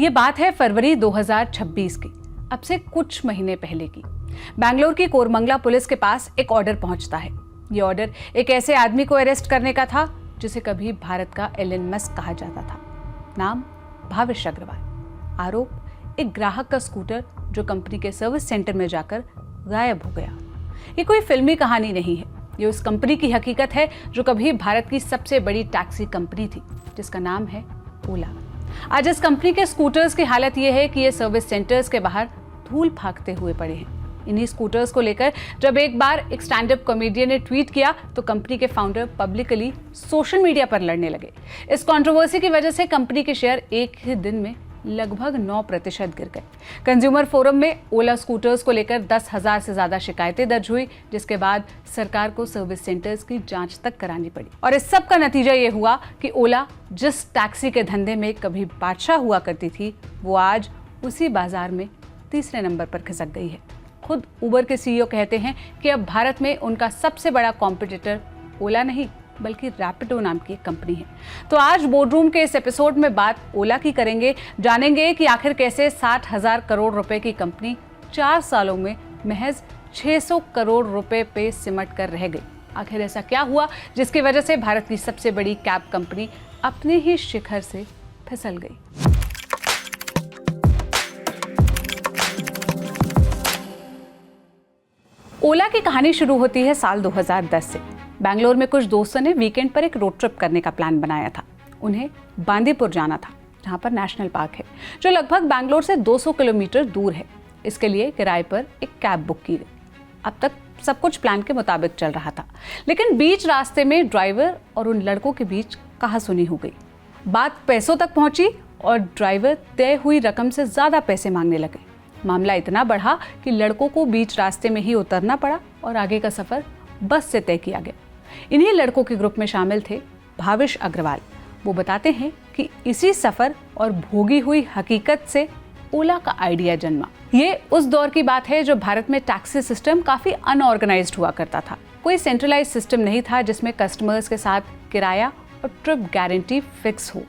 ये बात है फरवरी 2026 की, अब से कुछ महीने पहले की। बैंगलोर की कोरमंगला पुलिस के पास एक ऑर्डर पहुंचता है। ये ऑर्डर एक ऐसे आदमी को अरेस्ट करने का था जिसे कभी भारत का एलन मस्क कहा जाता था। नाम भाविश अग्रवाल। आरोप एक ग्राहक का स्कूटर जो कंपनी के सर्विस सेंटर में जाकर गायब हो गया। ये कोई फिल्मी कहानी नहीं है, ये उस कंपनी की हकीकत है जो कभी भारत की सबसे बड़ी टैक्सी कंपनी थी, जिसका नाम है ओला। आज इस कंपनी के स्कूटर्स की हालत ये है कि ये सर्विस सेंटर्स के बाहर धूल फाकते हुए पड़े हैं। इन्हीं स्कूटर्स को लेकर जब एक बार एक स्टैंड अप कॉमेडियन ने ट्वीट किया तो कंपनी के फाउंडर पब्लिकली सोशल मीडिया पर लड़ने लगे। इस कंट्रोवर्सी की वजह से कंपनी के शेयर एक ही दिन में लगभग 9% गिर गए। कंज्यूमर फोरम में ओला स्कूटर्स को लेकर 10,000 से ज्यादा शिकायतें दर्ज हुई, जिसके बाद सरकार को सर्विस सेंटर्स की जांच तक करानी पड़ी। और इस सब का नतीजा ये हुआ कि ओला जिस टैक्सी के धंधे में कभी बादशाह हुआ करती थी, वो आज उसी बाजार में तीसरे नंबर पर खिसक गई है। खुद उबर के सीईओ कहते हैं कि अब भारत में उनका सबसे बड़ा कॉम्पिटिटर ओला नहीं बल्कि रैपिडो नाम की एक कंपनी है। तो आज बोर्डरूम के इस एपिसोड में बात ओला की करेंगे, जानेंगे कि आखिर कैसे 60,000 करोड़ रुपए की कंपनी 4 सालों में महज 600 करोड़ रुपए पे सिमट कर रह गई। आखिर ऐसा क्या हुआ जिसकी वजह से भारत की सबसे बड़ी कैब कंपनी अपने ही शिखर से फिसल गई। ओला की कहानी शुरू होती है साल 2010 से। बैंगलोर में कुछ दोस्तों ने वीकेंड पर एक रोड ट्रिप करने का प्लान बनाया था। उन्हें बांदीपुर जाना था, जहां पर नेशनल पार्क है, जो लगभग बैंगलोर से 200 किलोमीटर दूर है। इसके लिए किराए पर एक कैब बुक की गई। अब तक सब कुछ प्लान के मुताबिक चल रहा था, लेकिन बीच रास्ते में ड्राइवर और उन लड़कों के बीच कहासुनी हो गई। बात पैसों तक पहुंची और ड्राइवर तय हुई रकम से ज्यादा पैसे मांगने लगे। मामला इतना बढ़ा कि लड़कों को बीच रास्ते में ही उतरना पड़ा और आगे का सफर बस से तय किया गया। इन्हीं लड़कों के ग्रुप में शामिल थे भाविश अग्रवाल। वो बताते हैं कि इसी सफर और भोगी हुई हकीकत से ओला का आइडिया जन्मा। ये उस दौर की बात है जब भारत में टैक्सी सिस्टम काफी अनऑर्गेनाइज्ड हुआ करता था। कोई सेंट्रलाइज सिस्टम नहीं था जिसमें कस्टमर्स के साथ किराया और ट्रिप गारंटी फिक्स हो।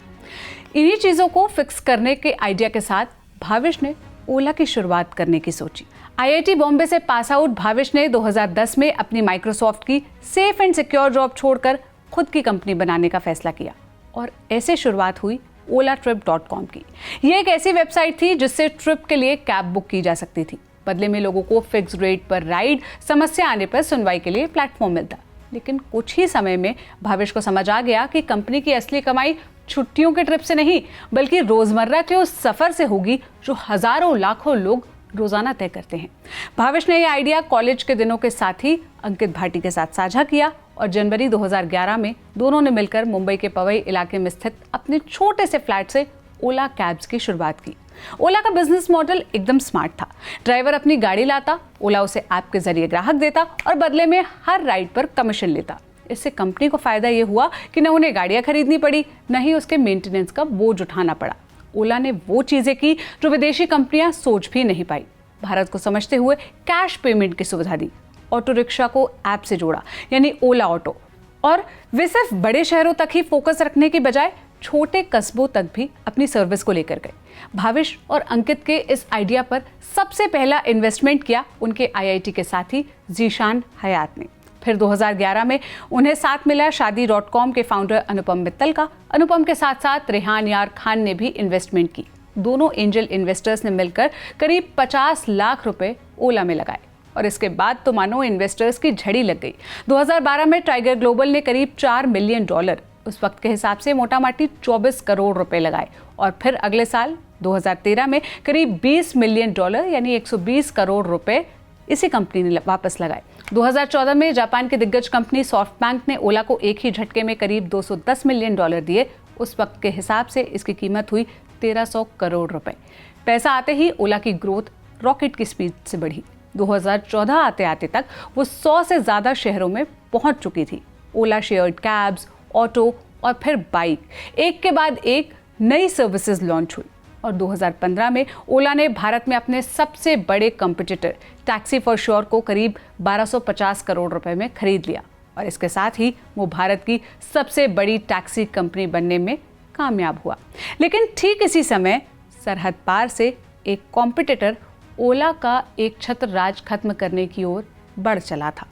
इन्हीं चीजों को फिक्स करने के आइडिया के साथ भाविश ने ओला की शुरुआत करने की सोची। आईआईटी बॉम्बे से पास आउट भाविश ने 2010 में अपनी माइक्रोसॉफ्ट की सेफ एंड सिक्योर जॉब छोड़कर खुद की कंपनी बनाने का फैसला किया और ऐसे शुरुआत हुई olatrip.com की। ये एक ऐसी वेबसाइट थी जिससे ट्रिप के लिए कैब बुक की जा सकती थी। बदले में लोगों को फिक्स रेट पर राइड, समस्या आने पर सुनवाई के लिए प्लेटफॉर्म मिलता। लेकिन कुछ ही समय में भाविश को समझ आ गया कि कंपनी की असली कमाई छुट्टियों के ट्रिप से नहीं बल्कि रोजमर्रा के उस सफर से होगी जो हजारों लाखों लोग रोजाना तय करते हैं। भाविश ने यह आइडिया कॉलेज के दिनों के साथी अंकित भाटी के साथ साझा किया और जनवरी 2011 में दोनों ने मिलकर मुंबई के पवई इलाके में स्थित अपने छोटे से फ्लैट से ओला कैब्स की शुरुआत की। ओला का बिजनेस मॉडल एकदम स्मार्ट था। ड्राइवर अपनी गाड़ी लाता, ओला उसे ऐप के जरिए ग्राहक देता और बदले में हर राइड पर कमीशन लेता। इससे कंपनी को फायदा ये हुआ कि न उन्हें गाड़ियां खरीदनी पड़ी, न ही उसके मेंटेनेंस का बोझ उठाना पड़ा। ओला ने वो चीजें की जो विदेशी कंपनियां सोच भी नहीं पाई। भारत को समझते हुए कैश पेमेंट की सुविधा दी, ऑटो रिक्शा को ऐप से जोड़ा यानी ओला ऑटो, और वे सिर्फ बड़े शहरों तक ही फोकस रखने की बजाय छोटे कस्बों तक भी अपनी सर्विस को लेकर गए। भाविश और अंकित के इस आइडिया पर सबसे पहला इन्वेस्टमेंट किया उनके आईआईटी के साथी जीशान हयात ने। फिर 2011 में उन्हें साथ मिला शादी.com के फाउंडर अनुपम मित्तल का। अनुपम के साथ साथ रेहान यार खान ने भी इन्वेस्टमेंट की। दोनों एंजल इन्वेस्टर्स ने मिलकर करीब 50 लाख रुपए ओला में लगाए और इसके बाद तो मानो इन्वेस्टर्स की झड़ी लग गई। 2012 में टाइगर ग्लोबल ने करीब $4 मिलियन, उस वक्त के हिसाब से मोटा माटी 24 करोड़ रुपए लगाए और फिर अगले साल 2013 में करीब $20 मिलियन यानी 120 करोड़ रुपए इसी कंपनी ने वापस लगाए। 2014 में जापान की दिग्गज कंपनी सॉफ्टबैंक ने ओला को एक ही झटके में करीब $210 मिलियन दिए। उस वक्त के हिसाब से इसकी कीमत हुई 1300 करोड़ रुपए। पैसा आते ही ओला की ग्रोथ रॉकेट की स्पीड से बढ़ी। 2014 आते आते तक वो 100 से ज्यादा शहरों में पहुंच चुकी थी। ओला शेयर्ड कैब्स, ऑटो और फिर बाइक, एक के बाद एक नई सर्विसेज लॉन्च हुई और 2015 में ओला ने भारत में अपने सबसे बड़े कंपटीटर टैक्सी फॉर श्योर को करीब 1250 करोड़ रुपए में खरीद लिया और इसके साथ ही वो भारत की सबसे बड़ी टैक्सी कंपनी बनने में कामयाब हुआ। लेकिन ठीक इसी समय सरहद पार से एक कॉम्पिटिटर ओला का एक छत्र राज खत्म करने की ओर बढ़ चला था।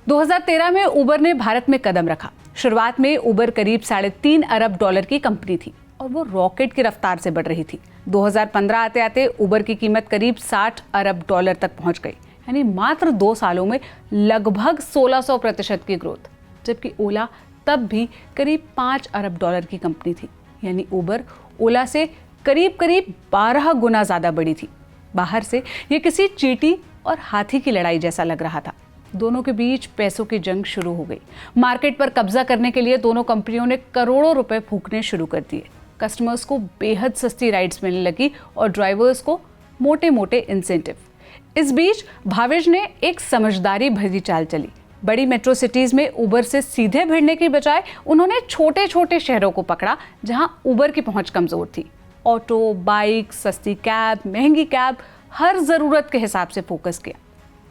2013 में उबर ने भारत में कदम रखा। शुरुआत में उबर करीब $3.5 अरब की कंपनी थी और वो रॉकेट की रफ्तार से बढ़ रही थी। 2015 आते आते उबर की कीमत करीब $60 अरब तक पहुंच गई, यानी मात्र 2 सालों में लगभग 1600% की ग्रोथ। जबकि ओला तब भी करीब $5 अरब की कंपनी थी, यानी उबर ओला से करीब 12 गुना ज्यादा बड़ी थी। बाहर से ये किसी चींटी और हाथी की लड़ाई जैसा लग रहा था। दोनों के बीच पैसों की जंग शुरू हो गई। मार्केट पर कब्जा करने के लिए दोनों कंपनियों ने करोड़ों रुपए फूंकने शुरू कर दिए। कस्टमर्स को बेहद सस्ती राइड्स मिलने लगी और ड्राइवर्स को मोटे मोटे इंसेंटिव। इस बीच भावेश ने एक समझदारी भरी चाल चली। बड़ी मेट्रो सिटीज में उबर से सीधे भिड़ने की बजाय उन्होंने छोटे छोटे शहरों को पकड़ा जहां उबर की पहुंच कमजोर थी। ऑटो, बाइक, सस्ती कैब, महंगी कैब, हर जरूरत के हिसाब से फोकस किया।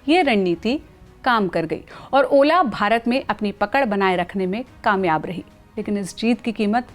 ये रणनीति काम कर गई और ओला भारत में अपनी पकड़ बनाए रखने में कामयाब रही। लेकिन इस जीत की कीमत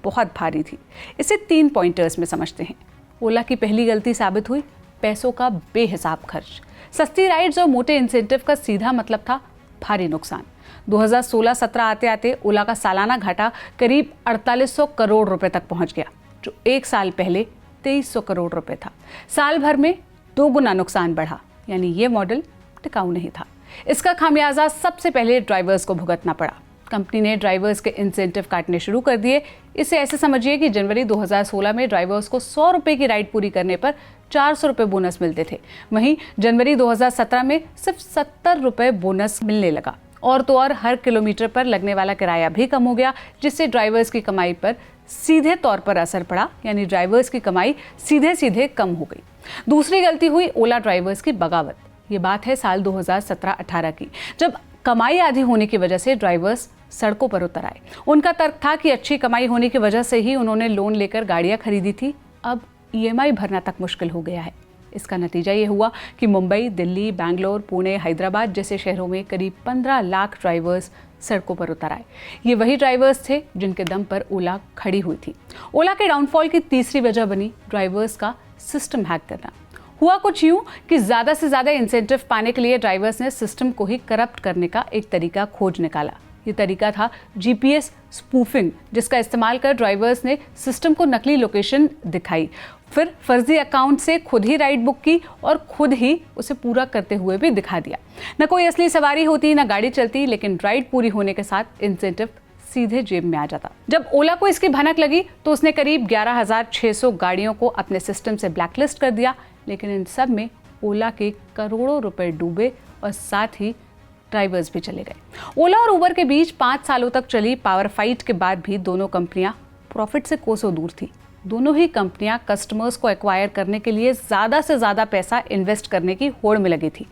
बहुत भारी थी। इसे 3 पॉइंटर्स में समझते हैं। ओला की पहली गलती साबित हुई पैसों का बेहिसाब खर्च। सस्ती राइड्स और मोटे इंसेंटिव का सीधा मतलब था भारी नुकसान। 2016-17 आते आते ओला का सालाना घाटा करीब 4800 करोड़ रुपए तक पहुंच गया, जो 1 साल पहले 2300 करोड़ रुपए था। साल भर में 2 गुना नुकसान बढ़ा, यानी ये मॉडल टिकाऊ नहीं था। इसका खामियाजा सबसे पहले ड्राइवर्स को भुगतना पड़ा। कंपनी ने ड्राइवर्स के इंसेंटिव काटने शुरू कर दिए। इसे ऐसे समझिए कि जनवरी 2016 में ड्राइवर्स को 100 रुपए की राइड पूरी करने पर 400 रुपए बोनस मिलते थे। वहीं जनवरी 2017 में सिर्फ 70 रुपए बोनस मिलने लगा। और तो और हर किलोमीटर पर लगने वाला किराया भी कम हो गया, जिससे ड्राइवर्स की कमाई पर सीधे तौर पर असर पड़ा, यानी ड्राइवर्स की कमाई सीधे सीधे कम हो गई। दूसरी गलती हुई ओला ड्राइवर्स की बगावत। ये बात है साल 2017-18 की, जब कमाई आधी होने की वजह से ड्राइवर्स सड़कों पर उतर आए। उनका तर्क था कि अच्छी कमाई होने की वजह से ही उन्होंने लोन लेकर गाड़ियां खरीदी थी, अब EMI भरना तक मुश्किल हो गया है। इसका नतीजा ये हुआ कि मुंबई, दिल्ली, बैंगलोर, पुणे, हैदराबाद जैसे शहरों में करीब 15 लाख ड्राइवर्स सड़कों पर उतर आए। ये वही ड्राइवर्स थे जिनके दम पर ओला खड़ी हुई थी। ओला के डाउनफॉल की तीसरी वजह बनी ड्राइवर्स का सिस्टम हैक करना। हुआ कुछ यूं कि ज़्यादा से ज़्यादा इंसेंटिव पाने के लिए ड्राइवर्स ने सिस्टम को ही करप्ट करने का एक तरीका खोज निकाला। ये तरीका था GPS स्पूफिंग, जिसका इस्तेमाल कर ड्राइवर्स ने सिस्टम को नकली लोकेशन दिखाई, फिर फर्जी अकाउंट से खुद ही राइड बुक की और खुद ही उसे पूरा करते हुए भी दिखा दिया। न कोई असली सवारी होती, न गाड़ी चलती, लेकिन राइड पूरी होने के साथ इंसेंटिव सीधे जेब में आ जाता। जब ओला को इसकी भनक लगी तो उसने करीब 11,600 गाड़ियों को अपने सिस्टम से ब्लैकलिस्ट कर दिया। लेकिन इन सब में ओला के करोड़ों रुपए डूबे और साथ ही ड्राइवर्स भी चले गए। ओला और उबर के बीच 5 सालों तक चली पावर फाइट के बाद भी दोनों कंपनियां प्रॉफिट से कोसों दूर थी। दोनों ही कंपनियां कस्टमर्स को एक्वायर करने के लिए ज़्यादा से ज़्यादा पैसा इन्वेस्ट करने की होड़ में लगी थी।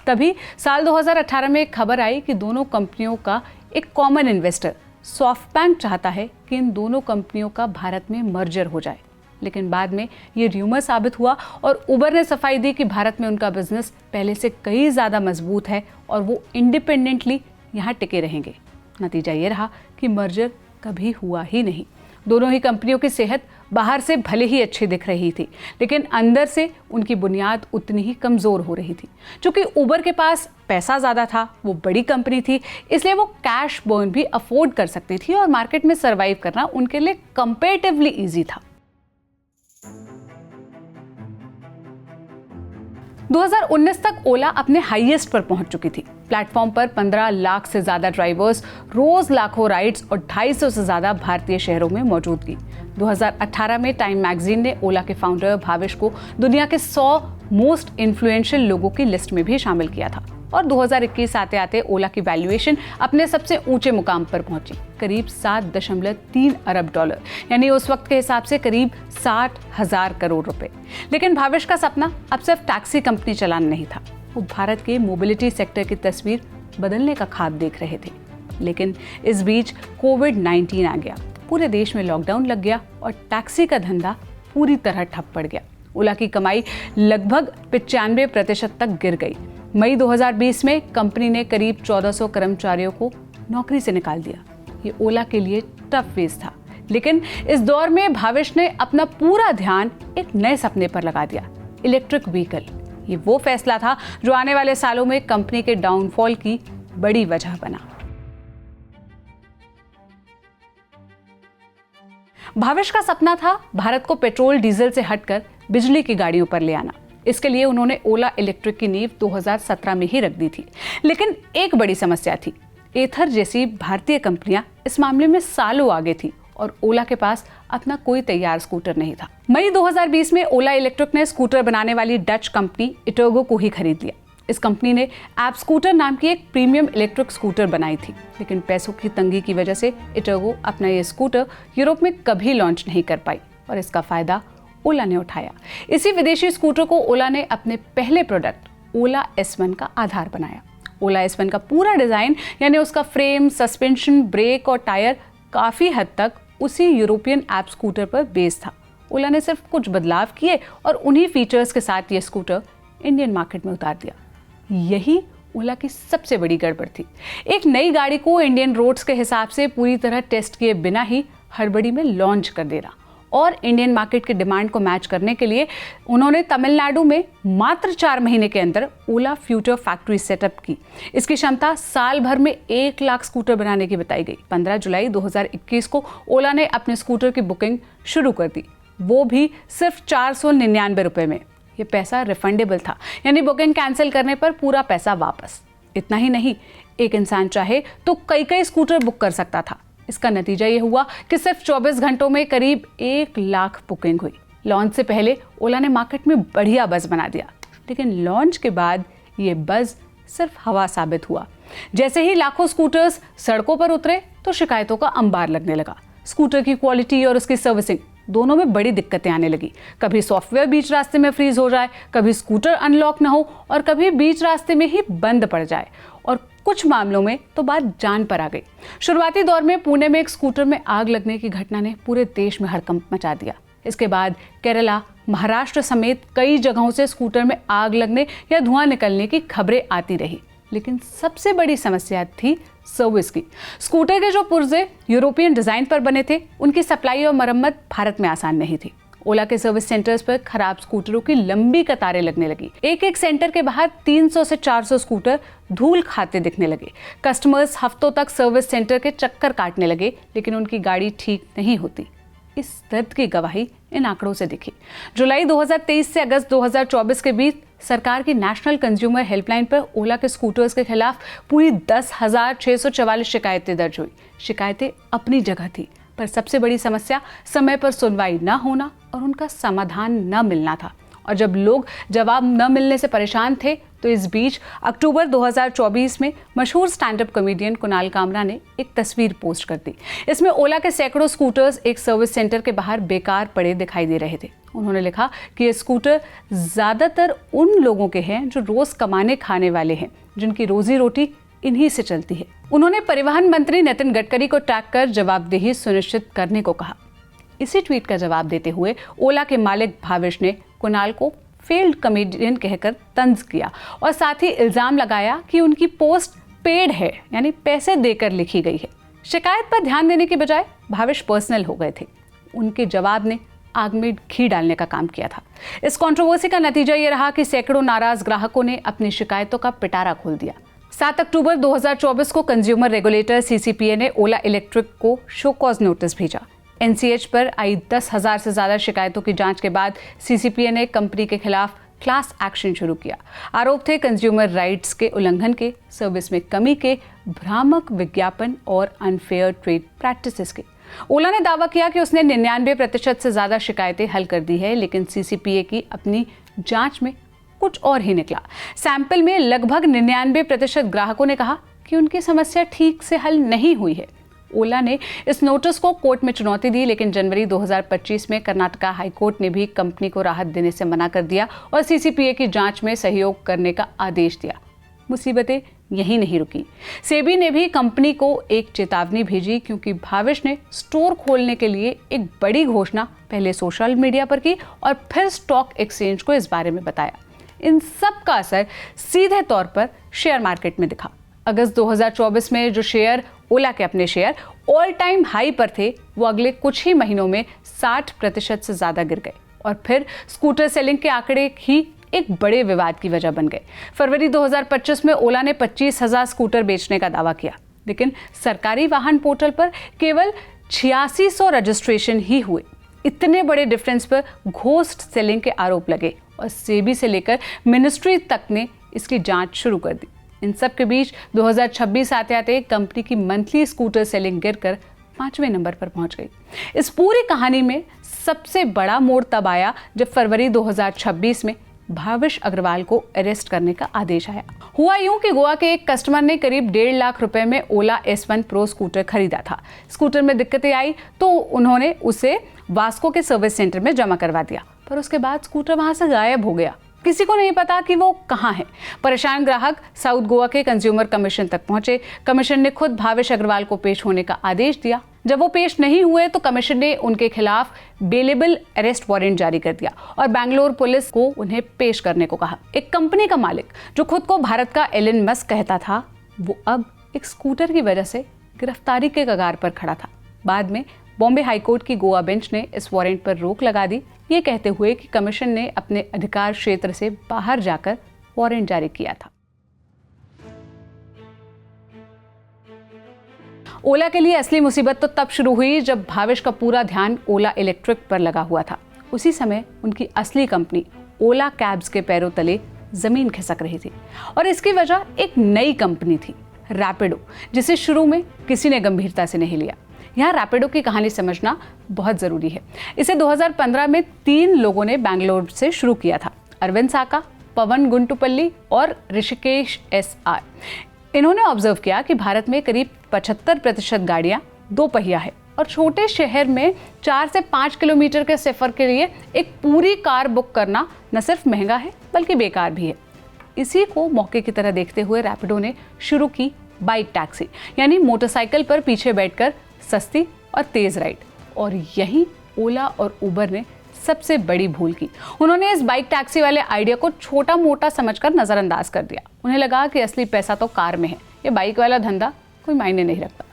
तभी साल 2018 में एक खबर आई कि दोनों कंपनियों का एक कॉमन इन्वेस्टर सॉफ्टबैंक चाहता है कि इन दोनों कंपनियों का भारत में मर्जर हो जाए। लेकिन बाद में ये र्यूमर साबित हुआ और उबर ने सफाई दी कि भारत में उनका बिजनेस पहले से कई ज़्यादा मजबूत है और वो इंडिपेंडेंटली यहाँ टिके रहेंगे। नतीजा ये रहा कि मर्जर कभी हुआ ही नहीं। दोनों ही कंपनियों की सेहत बाहर से भले ही अच्छी दिख रही थी, लेकिन अंदर से उनकी बुनियाद उतनी ही कमज़ोर हो रही थी। चूँकि उबर के पास पैसा ज़्यादा था, वो बड़ी कंपनी थी, इसलिए वो कैश बर्न भी अफोर्ड कर सकती थी और मार्केट में सर्वाइव करना उनके लिए कंपेरेटिवली ईजी था। 2019 तक ओला अपने हाईएस्ट पर पहुंच चुकी थी। प्लेटफॉर्म पर 15 लाख से ज्यादा ड्राइवर्स, रोज लाखों राइड्स और 250 से ज्यादा भारतीय शहरों में मौजूदगी। 2018 में टाइम मैगजीन ने ओला के फाउंडर भावेश को दुनिया के 100 मोस्ट इन्फ्लुएंशियल लोगों की लिस्ट में भी शामिल किया था। और 2021 आते आते ओला की वैल्यूएशन अपने सबसे ऊंचे मुकाम पर पहुंची, करीब $7.3 अरब, यानी उस वक्त के हिसाब से करीब 60,000 करोड़ रुपए। लेकिन भावेश का सपना अब सिर्फ टैक्सी कंपनी चलाना नहीं था, वो भारत के मोबिलिटी सेक्टर की तस्वीर बदलने का ख्वाब देख रहे थे। लेकिन इस बीच कोविड-19 आ गया, पूरे देश में लॉकडाउन लग गया और टैक्सी का धंधा पूरी तरह ठप पड़ गया। ओला की कमाई लगभग 95% तक गिर गई। मई 2020 में कंपनी ने करीब 1400 कर्मचारियों को नौकरी से निकाल दिया। ये ओला के लिए टफ फेज था, लेकिन इस दौर में भाविश ने अपना पूरा ध्यान एक नए सपने पर लगा दिया, इलेक्ट्रिक व्हीकल। ये वो फैसला था जो आने वाले सालों में कंपनी के डाउनफॉल की बड़ी वजह बना। भाविश का सपना था भारत को पेट्रोल डीजल से हटकर बिजली की गाड़ियों पर ले आना। इसके लिए उन्होंने ओला इलेक्ट्रिक की नींव 2017 में ही रख दी थी, लेकिन एक बड़ी समस्या थी। एथर जैसी भारतीय कंपनियां इस मामले में सालों आगे थी और ओला के पास अपना कोई तैयार स्कूटर नहीं था। मई 2020 में ओला इलेक्ट्रिक ने स्कूटर बनाने वाली डच कंपनी इटर्गो को ही खरीद लिया। इस कंपनी ने ऐप स्कूटर नाम की एक प्रीमियम इलेक्ट्रिक स्कूटर बनाई थी, लेकिन पैसों की तंगी की वजह से इटर्गो अपना ये स्कूटर यूरोप में कभी लॉन्च नहीं कर पाई और इसका फायदा ओला ने उठाया। इसी विदेशी स्कूटर को ओला ने अपने पहले प्रोडक्ट ओला S1 का आधार बनाया। ओला S1 का पूरा डिजाइन यानी उसका फ्रेम, सस्पेंशन, ब्रेक और टायर काफी हद तक उसी यूरोपियन ऐप स्कूटर पर बेस था। ओला ने सिर्फ कुछ बदलाव किए और उन्हीं फीचर्स के साथ ये स्कूटर इंडियन मार्केट में उतार दिया। यही ओला की सबसे बड़ी गड़बड़ थी। एक नई गाड़ी को इंडियन रोड्स के हिसाब से पूरी तरह टेस्ट किए बिना ही हड़बड़ी में लॉन्च कर देना और इंडियन मार्केट की डिमांड को मैच करने के लिए उन्होंने तमिलनाडु में मात्र 4 महीने के अंदर ओला फ्यूचर फैक्ट्री सेटअप की। इसकी क्षमता साल भर में 1 लाख स्कूटर बनाने की बताई गई। 15 जुलाई 2021 को ओला ने अपने स्कूटर की बुकिंग शुरू कर दी, वो भी सिर्फ 499 रुपए में। ये पैसा रिफंडेबल था, यानी बुकिंग कैंसिल करने पर पूरा पैसा वापस। इतना ही नहीं, एक इंसान चाहे तो कई स्कूटर बुक कर सकता था। इसका नतीजा ये हुआ कि सिर्फ 24 घंटों में करीब 1 लाख बुकिंग हुई। लॉन्च से पहले ओला ने मार्केट में बढ़िया बज़ बना दिया, लेकिन लॉन्च के बाद ये बज़ सिर्फ हवा साबित हुआ। जैसे ही लाखों स्कूटर्स सड़कों पर उतरे तो शिकायतों का अंबार लगने लगा। स्कूटर की क्वालिटी और उसकी सर्विसिंग दोनों में बड़ी दिक्कतें आने लगी। कभी सॉफ्टवेयर बीच रास्ते में फ्रीज हो जाए, कभी स्कूटर अनलॉक ना हो और कभी बीच रास्ते में ही बंद पड़ जाए, और कुछ मामलों में तो बात जान पर आ गई। शुरुआती दौर में पुणे में एक स्कूटर में आग लगने की घटना ने पूरे देश में हड़कंप मचा दिया। इसके बाद केरला, महाराष्ट्र समेत कई जगहों से स्कूटर में आग लगने या धुआं निकलने की खबरें आती रही, लेकिन सबसे बड़ी समस्या थी सर्विस की। स्कूटर के जो पुर्जे यूरोपियन डिजाइन पर बने थे, उनकी सप्लाई और मरम्मत भारत में आसान नहीं थी। ओला के सर्विस सेंटर्स पर खराब स्कूटरों की लंबी कतारें लगने लगी। एक सेंटर के बाहर 300 से 400 स्कूटर धूल खाते दिखने लगे। कस्टमर्स हफ्तों तक सर्विस सेंटर के चक्कर काटने लगे, लेकिन उनकी गाड़ी ठीक नहीं होती। इस दर्द की गवाही इन आंकड़ों से दिखी। जुलाई 2023 से अगस्त 2024 के बीच सरकार की नेशनल कंज्यूमर हेल्पलाइन पर ओला के स्कूटर्स के खिलाफ पूरी 10,644 शिकायतें दर्ज हुई। शिकायतें अपनी जगह थी, पर सबसे बड़ी समस्या समय पर सुनवाई न होना और उनका समाधान न मिलना था। और जब लोग जवाब न मिलने से परेशान थे, तो इस बीच अक्टूबर 2024 में मशहूर stand up comedian Kunal Kamra ने एक तस्वीर पोस्ट कर दी। इसमें ओला के सैकड़ों स्कूटर्स एक सर्विस सेंटर के बाहर बेकार पड़े दिखाई दे रहे थे। उन्होंने लिखा कि ये स्कूटर ज़्यादातर उन लोगों के हैं जो रोज़ कमाने खाने वाले हैं, जिनकी रोजी रोटी इन्हीं से चलती है। उन्होंने परिवहन मंत्री नितिन गडकरी को टैग कर जवाबदेही सुनिश्चित करने को कहा। इसी ट्वीट का जवाब देते हुए ओला के मालिक भाविश ने कुणाल को फेल्ड कॉमेडियन कहकर तंज किया और साथ ही इल्जाम लगाया कि उनकी पोस्ट पेड है, यानी पैसे देकर लिखी गई है। शिकायत पर ध्यान देने के बजाय भाविश पर्सनल हो गए थे। उनके जवाब ने आग में घी डालने का काम किया था। इस कंट्रोवर्सी का नतीजा ये रहा कि सैकड़ों नाराज ग्राहकों ने अपनी शिकायतों का पिटारा खोल दिया। 7 अक्टूबर 2024 को कंज्यूमर रेगुलेटर CCPA ने ओला इलेक्ट्रिक को शो कॉज नोटिस भेजा। NCH पर आई 10,000 से ज्यादा शिकायतों की जांच के बाद CCPA ने कंपनी के खिलाफ क्लास एक्शन शुरू किया। आरोप थे कंज्यूमर राइट्स के उल्लंघन के, सर्विस में कमी के, भ्रामक विज्ञापन और अनफेयर ट्रेड प्रैक्टिसेस के। ओला ने दावा किया कि उसने 99% से ज्यादा शिकायतें हल कर दी है, लेकिन CCPA की अपनी जांच में कुछ और ही निकला। सैंपल में लगभग 99% ग्राहकों ने कहा कि उनकी समस्या ठीक से हल नहीं हुई है। ओला ने इस नोटिस को कोर्ट में चुनौती दी, लेकिन जनवरी 2025 में कर्नाटका हाईकोर्ट ने भी कंपनी को राहत देने से मना कर दिया और CCPA की जांच में सहयोग करने का आदेश दिया। मुसीबतें यहीं नहीं रुकी। सेबी ने भी कंपनी को एक चेतावनी भेजी, क्योंकि भाविश ने स्टोर खोलने के लिए एक बड़ी घोषणा पहले सोशल मीडिया पर की और फिर स्टॉक एक्सचेंज को इस बारे में बताया। इन सब का असर सीधे तौर पर शेयर मार्केट में दिखा। अगस्त 2024 में जो शेयर ओला के अपने शेयर ऑल टाइम हाई पर थे, वो अगले कुछ ही महीनों में 60% से ज्यादा गिर गए और फिर स्कूटर सेलिंग के आंकड़े ही एक बड़े विवाद की वजह बन गए। फरवरी 2025 में ओला ने 25,000 स्कूटर बेचने का दावा किया, लेकिन सरकारी वाहन पोर्टल पर केवल 8600 रजिस्ट्रेशन ही हुए। इतने बड़े डिफरेंस पर घोस्ट सेलिंग के आरोप लगे और सेबी से लेकर मिनिस्ट्री तक ने इसकी जांच शुरू कर दी। इन सब के बीच 2026 आते आते कंपनी की मंथली स्कूटर सेलिंग गिरकर 5वें नंबर पर पहुंच गई। इस पूरी कहानी में सबसे बड़ा मोड़ तब आया जब फरवरी 2026 में भाविश अग्रवाल को अरेस्ट करने का आदेश आया। हुआ यूं कि गोवा के एक कस्टमर ने करीब 1.5 लाख रुपए में ओला S1 प्रो स्कूटर खरीदा था। स्कूटर में दिक्कतें आई तो उन्होंने उसे वास्को के सर्विस सेंटर में जमा करवा दिया, पर उसके बाद स्कूटर वहां से गायब हो गया। किसी को नहीं पता कि वो कहाँ है। परेशान ग्राहक साउथ गोवा के कंज्यूमर कमीशन तक पहुंचे। कमीशन ने खुद भाविश अग्रवाल को पेश होने का आदेश दिया। जब वो पेश नहीं हुए तो कमीशन ने उनके खिलाफ बेलेबल अरेस्ट वारंट जारी कर दिया और बैंगलोर पुलिस को उन्हें पेश करने को कहा। एक कंपनी का मालिक जो खुद को भारत का एलन मस्क कहता था, वो अब एक स्कूटर की वजह से गिरफ्तारी के कगार पर खड़ा था। बाद में बॉम्बे हाईकोर्ट की गोवा बेंच ने इस वारंट पर रोक लगा दी, ये कहते हुए कि कमीशन ने अपने अधिकार क्षेत्र से बाहर जाकर वारंट जारी किया था। ओला के लिए असली मुसीबत तो तब शुरू हुई जब भाविश का पूरा ध्यान ओला इलेक्ट्रिक पर लगा हुआ था। उसी समय उनकी असली कंपनी ओला कैब्स के पैरों तले जमीन खिसक रही थी और इसकी वजह एक नई कंपनी थी, रैपिडो, जिसे शुरू में किसी ने गंभीरता से नहीं लिया। यहाँ रैपिडो की कहानी समझना बहुत ज़रूरी है। इसे 2015 में 3 लोगों ने बैंगलोर से शुरू किया था, अरविंद साका, पवन गुंटुपल्ली और ऋषिकेश SR। इन्होंने ऑब्जर्व किया कि भारत में करीब 75% गाड़ियाँ 2 पहिया है और छोटे शहर में 4 से 5 किलोमीटर के सफ़र के लिए एक पूरी कार बुक करना न सिर्फ महंगा है बल्कि बेकार भी है। इसी को मौके की तरह देखते हुए रैपिडो ने शुरू की बाइक टैक्सी, यानी मोटरसाइकिल पर पीछे बैठकर सस्ती और तेज राइड। और यही ओला और उबर ने सबसे बड़ी भूल की। उन्होंने इस बाइक टैक्सी वाले आइडिया को छोटा मोटा समझकर नजरअंदाज कर दिया। उन्हें लगा कि असली पैसा तो कार में है, ये बाइक वाला धंधा कोई मायने नहीं रखता।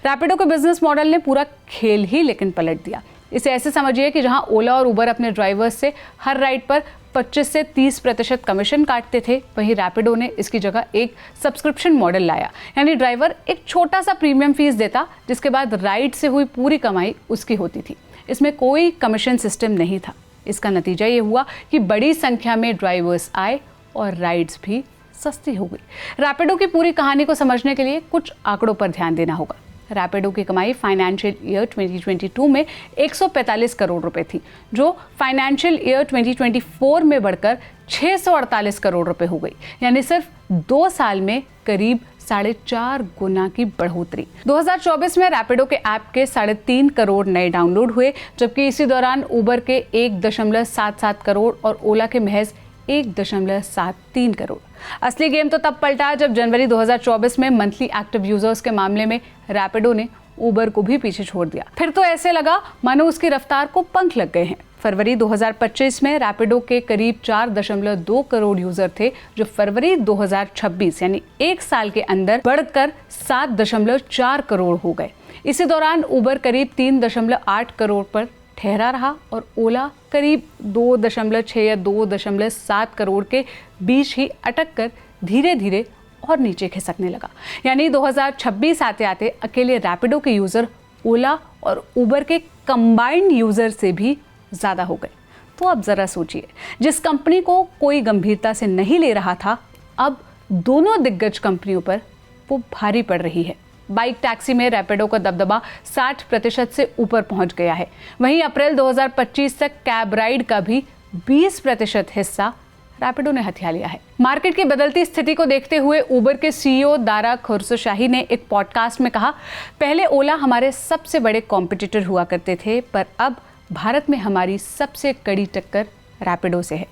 रैपिडो के बिजनेस मॉडल ने पूरा खेल ही लेकिन पलट दिया। इसे ऐसे समझिए कि जहां ओला और उबर अपने ड्राइवर्स से हर राइड पर 25 से 30% कमीशन काटते थे, वहीं रैपिडो ने इसकी जगह एक सब्सक्रिप्शन मॉडल लाया, यानी ड्राइवर एक छोटा सा प्रीमियम फीस देता, जिसके बाद राइड से हुई पूरी कमाई उसकी होती थी। इसमें कोई कमीशन सिस्टम नहीं था। इसका नतीजा ये हुआ कि बड़ी संख्या में ड्राइवर्स आए और राइड्स भी सस्ती हो गई। रैपिडो की पूरी कहानी को समझने के लिए कुछ आंकड़ों पर ध्यान देना होगा। रैपिडो की कमाई फाइनेंशियल ईयर 2022 में 145 करोड़ रुपए थी, जो फाइनेंशियल ईयर 2024 में बढ़कर 648 करोड़ रुपए हो गई, यानी सिर्फ 2 साल में करीब 4.5 गुना की बढ़ोतरी। 2024 में रैपिडो के ऐप के 3.5 करोड़ नए डाउनलोड हुए, जबकि इसी दौरान उबर के 1.77 करोड़ और ओला के महज 1.73 करोड़। असली गेम तो तब पलटा जब जनवरी 2024 में मंथली एक्टिव यूजर्स के मामले में रैपिडो ने उबर को भी पीछे छोड़ दिया। फिर तो ऐसे लगा मानो उसकी रफ्तार को पंख लग गए हैं। फरवरी 2025 में रैपिडो के करीब 4.2 करोड़ यूजर थे, जो फरवरी 2026 यानी 1 साल के अंदर बढ़कर 7.4 करोड़ हो गए। इसी दौरान उबर करीब 3.8 करोड़ पर ठहरा रहा और ओला करीब 2.6 या 2.7 करोड़ के बीच ही अटक कर धीरे धीरे और नीचे खिसकने लगा। यानी 2026 आते आते अकेले रैपिडो के यूज़र ओला और उबर के कंबाइंड यूज़र से भी ज़्यादा हो गए। तो अब ज़रा सोचिए, जिस कंपनी को कोई गंभीरता से नहीं ले रहा था, अब दोनों दिग्गज कंपनियों पर वो भारी पड़ रही है। बाइक टैक्सी में रैपिडो का दबदबा 60% से ऊपर पहुंच गया है। वहीं अप्रैल 2025 तक कैब राइड का भी 20% हिस्सा रैपिडो ने हथिया लिया है। मार्केट की बदलती स्थिति को देखते हुए उबर के CEO दारा खुर्सशाही ने एक पॉडकास्ट में कहा, पहले ओला हमारे सबसे बड़े कॉम्पिटिटर हुआ करते थे, पर अब भारत में हमारी सबसे कड़ी टक्कर रैपिडो से है।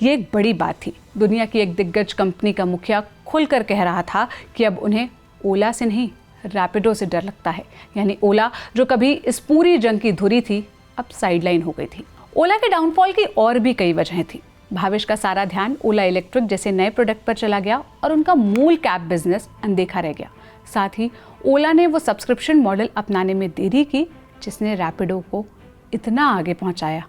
ये एक बड़ी बात थी। दुनिया की एक दिग्गज कंपनी का मुखिया खुलकर कह रहा था कि अब उन्हें ओला से नहीं रैपिडो से डर लगता है। यानी ओला, जो कभी इस पूरी जंग की धुरी थी, अब साइडलाइन हो गई थी। ओला के डाउनफॉल की और भी कई वजहें थी। भाविश का सारा ध्यान ओला इलेक्ट्रिक जैसे नए प्रोडक्ट पर चला गया और उनका मूल कैब बिजनेस अनदेखा रह गया। साथ ही ओला ने वो सब्सक्रिप्शन मॉडल अपनाने में देरी की जिसने रैपिडो को इतना आगे पहुंचाया।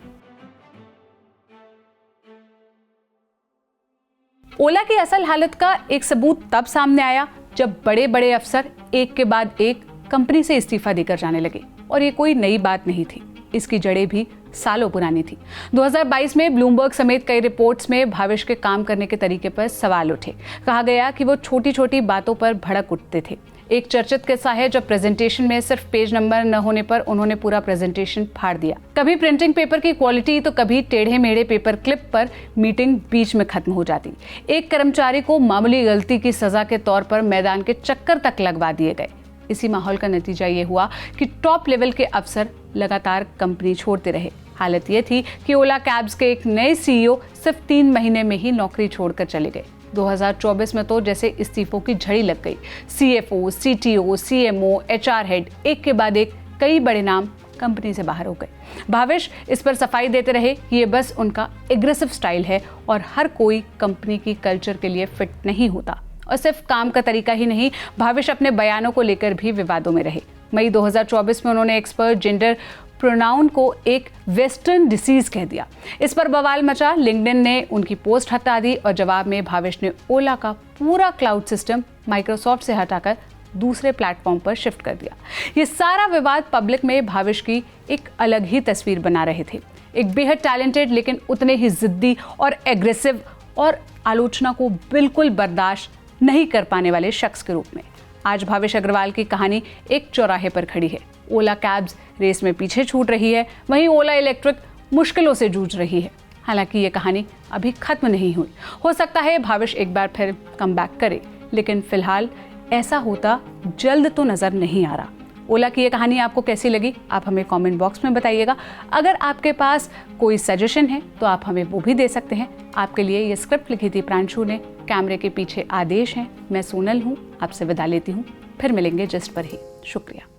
ओला की असल हालत का एक सबूत तब सामने आया जब बड़े बड़े अफसर एक के बाद एक कंपनी से इस्तीफा देकर जाने लगे, और ये कोई नई बात नहीं थी, इसकी जड़ें भी सालों पुरानी थी। 2022 में ब्लूमबर्ग समेत कई रिपोर्ट्स में भावेश के काम करने के तरीके पर सवाल उठे। कहा गया कि वो छोटी छोटी बातों पर भड़क उठते थे। एक चर्चित किस्सा है जब प्रेजेंटेशन में सिर्फ पेज नंबर न होने पर उन्होंने पूरा प्रेजेंटेशन फाड़ दिया। कभी प्रिंटिंग पेपर की क्वालिटी तो कभी टेढ़े मेढ़े पेपर क्लिप पर मीटिंग बीच में खत्म हो जाती। एक कर्मचारी को मामूली गलती की सजा के तौर पर मैदान के चक्कर तक लगवा दिए गए। इसी माहौल का नतीजा ये हुआ कि टॉप लेवल के अफसर लगातार कंपनी छोड़ते रहे। हालत ये थी कि ओला कैब्स के एक नए सीईओ सिर्फ 3 महीने में ही नौकरी छोड़कर चले गए। 2024 में तो जैसे इस्तीफों की झड़ी लग गई। CFO, CTO, CMO, HR head, एक के बाद एक कई बड़े नाम कंपनी से बाहर हो गए। भावेश इस पर सफाई देते रहे कि ये बस उनका एग्रेसिव स्टाइल है और हर कोई कंपनी की कल्चर के लिए फिट नहीं होता। और सिर्फ काम का तरीका ही नहीं, भावेश अपने बयानों को लेकर भी विवादों में रहे। मई 2024 में उन्होंने एक्सपर्ट जेंडर प्रोनाउन को एक वेस्टर्न डिसीज कह दिया। इस पर बवाल मचा। लिंक्डइन ने उनकी पोस्ट हटा दी और जवाब में भावेश ने ओला का पूरा क्लाउड सिस्टम माइक्रोसॉफ्ट से हटाकर दूसरे प्लेटफॉर्म पर शिफ्ट कर दिया। ये सारा विवाद पब्लिक में भावेश की एक अलग ही तस्वीर बना रहे थे। एक बेहद टैलेंटेड लेकिन उतने ही जिद्दी और एग्रेसिव और आलोचना को बिल्कुल बर्दाश्त नहीं कर पाने वाले शख्स के रूप में। आज भावेश अग्रवाल की कहानी एक चौराहे पर खड़ी है। ओला कैब्स रेस में पीछे छूट रही है, वहीं ओला इलेक्ट्रिक मुश्किलों से जूझ रही है। हालांकि ये कहानी अभी खत्म नहीं हुई। हो सकता है भावेश एक बार फिर कमबैक करे, लेकिन फिलहाल ऐसा होता जल्द तो नजर नहीं आ रहा। ओला की ये कहानी आपको कैसी लगी, आप हमें कमेंट बॉक्स में बताइएगा। अगर आपके पास कोई सजेशन है तो आप हमें वो भी दे सकते हैं। आपके लिए ये स्क्रिप्ट लिखी थी प्रांशु ने, कैमरे के पीछे आदेश हैं। मैं सोनल हूँ, आपसे विदा लेती हूँ। फिर मिलेंगे जस्ट पर ही। शुक्रिया।